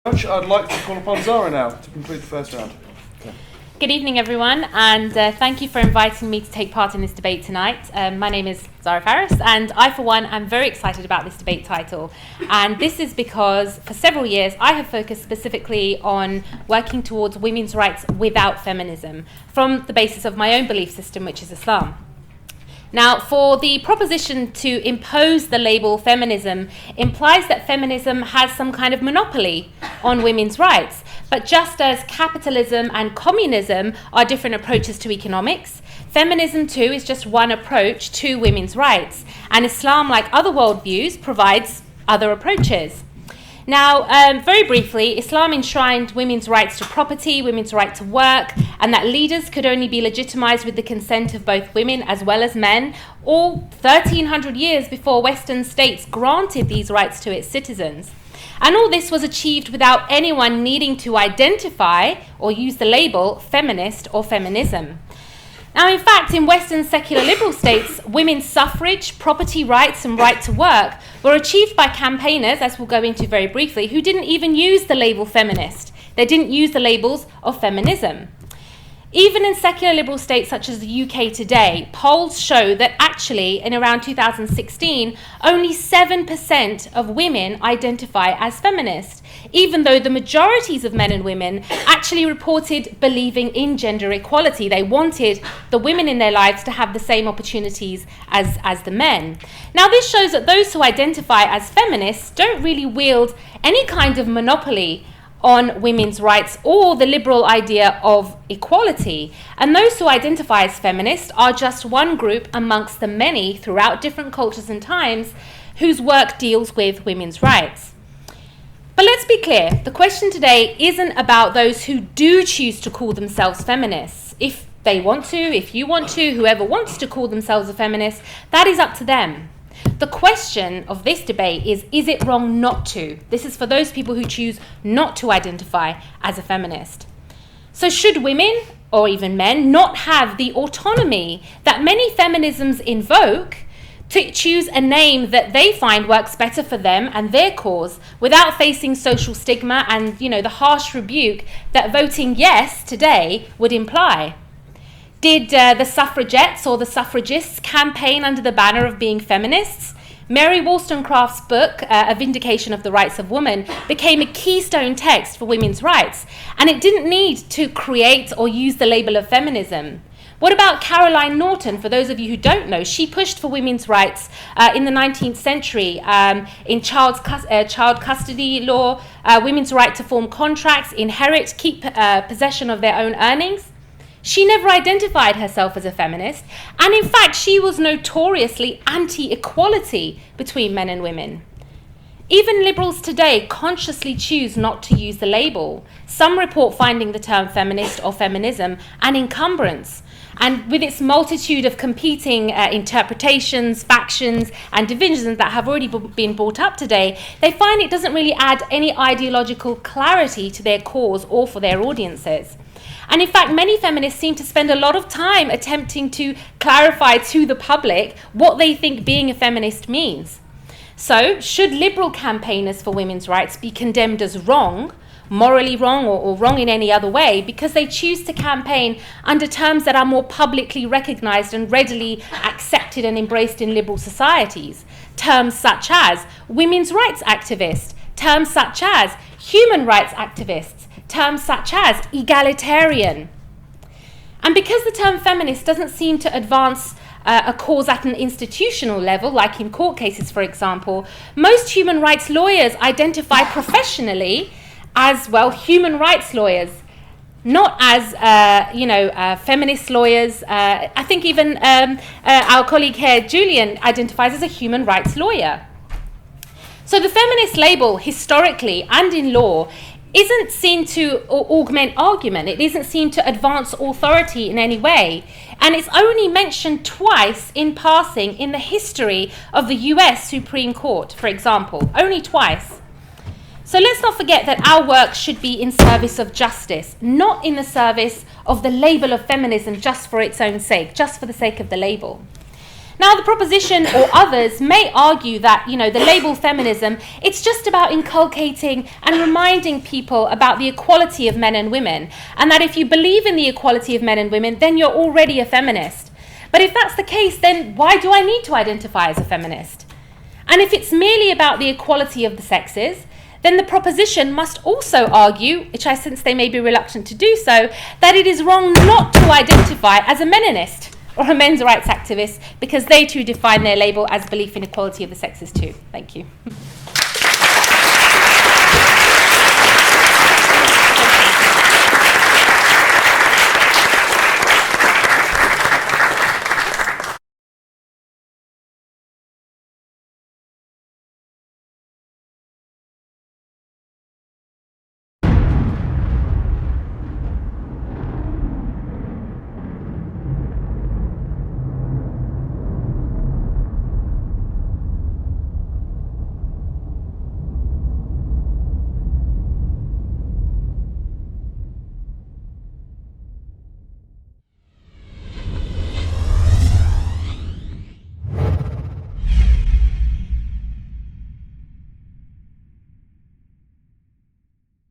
I'd like to call upon Zara now to conclude the first round. Good evening, everyone, and thank you for inviting me to take part in this debate tonight. My name is Zara Faris, and I, for one, am very excited about this debate title. And this is because, for several years, I have focused specifically on working towards women's rights without feminism, from the basis of my own belief system, which is Islam. Now, for the proposition to impose the label feminism implies that feminism has some kind of monopoly on women's rights. But just as capitalism and communism are different approaches to economics, feminism too is just one approach to women's rights. And Islam, like other worldviews, provides other approaches. Now, very briefly, Islam enshrined women's rights to property, women's right to work, and that leaders could only be legitimized with the consent of both women as well as men, all 1,300 years before Western states granted these rights to its citizens. And all this was achieved without anyone needing to identify or use the label feminist or feminism. Now, in fact, in Western secular liberal states, women's suffrage, property rights, and right to work were achieved by campaigners, as we'll go into very briefly, who didn't even use the label feminist. They didn't use the labels of feminism. Even in secular liberal states such as the UK today, polls show that actually, in around 2016, only 7% of women identify as feminist, even though the majorities of men and women actually reported believing in gender equality. They wanted the women in their lives to have the same opportunities as the men. Now, this shows that those who identify as feminists don't really wield any kind of monopoly on women's rights or the liberal idea of equality. And those who identify as feminists are just one group amongst the many throughout different cultures and times whose work deals with women's rights. But let's be clear, the question today isn't about those who do choose to call themselves feminists. If they want to, if you want to, whoever wants to call themselves a feminist, that is up to them. The question of this debate is it wrong not to? This is for those people who choose not to identify as a feminist. So should women, or even men, not have the autonomy that many feminisms invoke to choose a name that they find works better for them and their cause without facing social stigma and, the harsh rebuke that voting yes today would imply? Did the suffragettes or the suffragists campaign under the banner of being feminists? Mary Wollstonecraft's book, A Vindication of the Rights of Woman, became a keystone text for women's rights, and it didn't need to create or use the label of feminism. What about Caroline Norton? For those of you who don't know, she pushed for women's rights in the 19th century in child custody law, women's right to form contracts, inherit, keep possession of their own earnings. She never identified herself as a feminist, and in fact, she was notoriously anti-equality between men and women. Even liberals today consciously choose not to use the label. Some report finding the term feminist or feminism an encumbrance, and with its multitude of competing interpretations, factions, and divisions that have already been brought up today, they find it doesn't really add any ideological clarity to their cause or for their audiences. And in fact, many feminists seem to spend a lot of time attempting to clarify to the public what they think being a feminist means. So, should liberal campaigners for women's rights be condemned as wrong, morally wrong, or wrong in any other way, because they choose to campaign under terms that are more publicly recognized and readily accepted and embraced in liberal societies? Terms such as women's rights activist, terms such as human rights activists, terms such as egalitarian. And because the term feminist doesn't seem to advance a cause at an institutional level, like in court cases, for example, most human rights lawyers identify professionally as, human rights lawyers, not as, feminist lawyers. I think even our colleague here, Julian, identifies as a human rights lawyer. So the feminist label, historically and in law, isn't seen to augment argument. It isn't seen to advance authority in any way. And it's only mentioned twice in passing in the history of the US Supreme Court, for example, only twice. So let's not forget that our work should be in service of justice, not in the service of the label of feminism just for its own sake, just for the sake of the label. Now, the proposition or others may argue that, the label feminism, it's just about inculcating and reminding people about the equality of men and women, and that if you believe in the equality of men and women, then you're already a feminist. But if that's the case, then why do I need to identify as a feminist? And if it's merely about the equality of the sexes, then the proposition must also argue, which I sense they may be reluctant to do so, that it is wrong not to identify as a meninist or a men's rights activist, because they too define their label as belief in equality of the sexes too. Thank you.